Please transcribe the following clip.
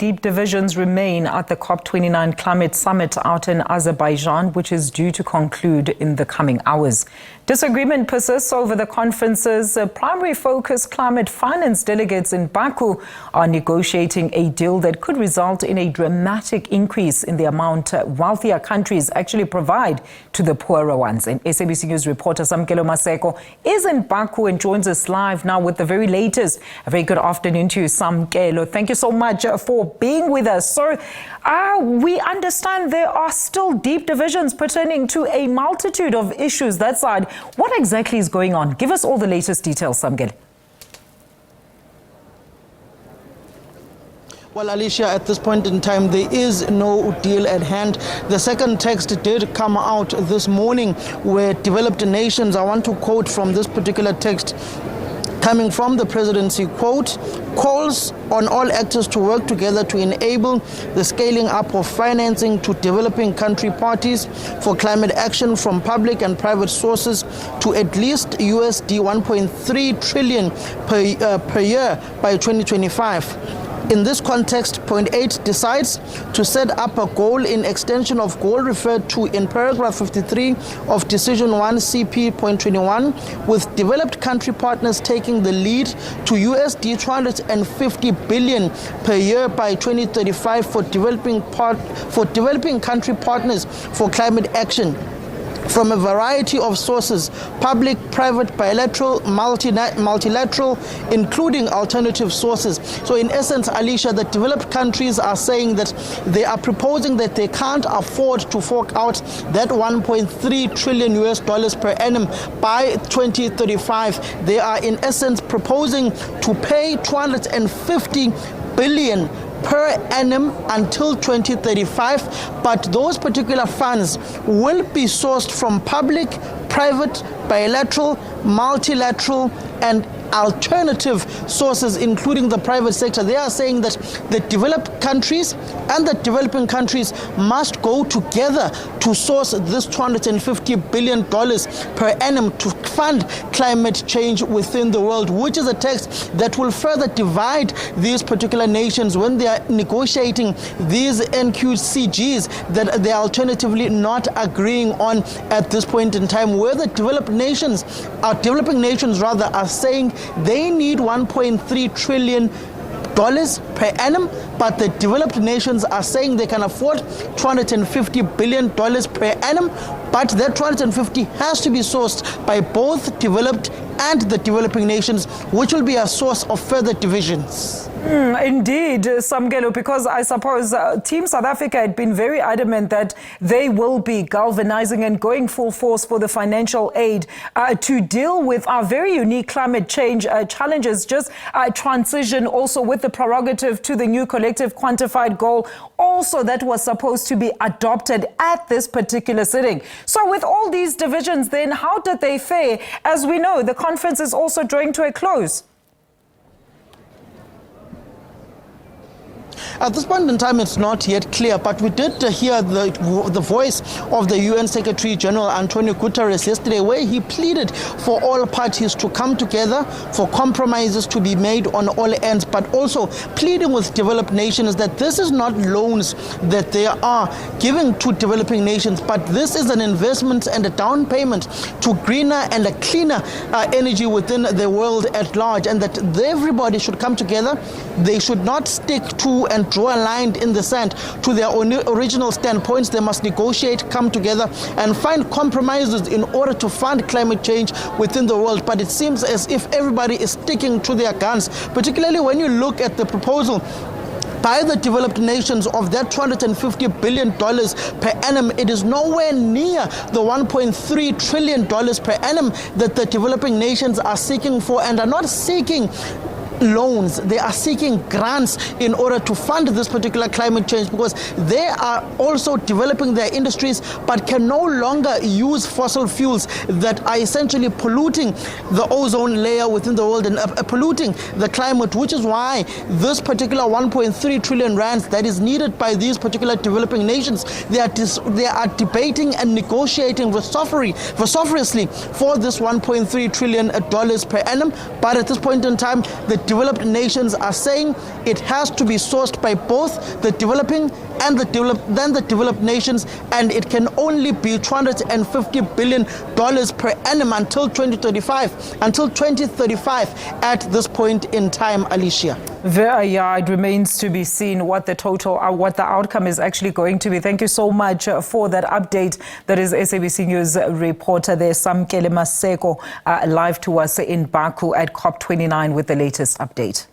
Deep divisions remain at the COP29 climate summit out in Azerbaijan, which is due to conclude in the coming hours. Disagreement persists over the conference's primary focus. Climate finance delegates in Baku are negotiating a deal that could result in a dramatic increase in the amount wealthier countries actually provide to the poorer ones. And SABC News reporter Samkele Maseko is in Baku and joins us live now with the very latest. A very good afternoon to you, Samkele. Thank you so much for being with us. So we understand there are still deep divisions pertaining to a multitude of issues that side. What exactly is going on? Give us all the latest details, Samkele. Well, Alicia, at this point in time, there is no deal at hand. The second text did come out this morning where developed nations, I want to quote from this particular text, coming from the presidency, quote, calls on all actors to work together to enable the scaling up of financing to developing country parties for climate action from public and private sources to at least USD 1.3 trillion per year by 2025. In this context, point 8 decides to set up a goal in extension of goal referred to in paragraph 53 of Decision 1 CP.21, with developed country partners taking the lead to USD 250 billion per year by 2035 for developing country partners for climate action from a variety of sources: public, private, bilateral, multilateral, including alternative sources. So in essence, Alicia, the developed countries are saying that they are proposing that they can't afford to fork out that 1.3 trillion US dollars per annum by 2035. They are in essence proposing to pay 250 billion per annum until 2035, but those particular funds will be sourced from public, private, bilateral, multilateral, and alternative sources, including the private sector. They are saying that the developed countries and the developing countries must go together to source this $250 billion per annum to fund climate change within the world, which is a text that will further divide these particular nations when they are negotiating these NQCGs that they are alternatively not agreeing on at this point in time, where the developing nations are saying they need 1.3 trillion dollars per annum, but the developed nations are saying they can afford $250 billion per annum, but that 250 has to be sourced by both developed and the developing nations, which will be a source of further divisions. Indeed, Samkele, because I suppose Team South Africa had been very adamant that they will be galvanizing and going full force for the financial aid to deal with our very unique climate change challenges, just transition also with the prerogative to the new collective quantified goal also that was supposed to be adopted at this particular sitting. So with all these divisions, then how did they fare? As we know, the conference is also drawing to a close. At this point in time, it's not yet clear, but we did hear the voice of the UN Secretary General Antonio Guterres yesterday, where he pleaded for all parties to come together, for compromises to be made on all ends, but also pleading with developed nations that this is not loans that they are giving to developing nations, but this is an investment and a down payment to greener and a cleaner energy within the world at large, and that everybody should come together. They should not stick to and draw a line in the sand to their original standpoints. They must negotiate, come together, and find compromises in order to fund climate change within the world. But it seems as if everybody is sticking to their guns, particularly when you look at the proposal by the developed nations of that $250 billion per annum. It is nowhere near the $1.3 trillion per annum that the developing nations are seeking for, and are not seeking loans. They are seeking grants in order to fund this particular climate change, because they are also developing their industries but can no longer use fossil fuels that are essentially polluting the ozone layer within the world and polluting the climate, which is why this particular 1.3 trillion rands that is needed by these particular developing nations, they are debating and negotiating vociferously for this $1.3 trillion per annum. But at this point in time, the developed nations are saying it has to be sourced by both the developing and the developed nations, and it can only be $250 billion per annum until 2035 at this point in time, Alicia. Yeah, it remains to be seen what the outcome is actually going to be. Thank you so much for that update. That is SABC News reporter there, Samkele Maseko, live to us in Baku at COP29 with the latest update.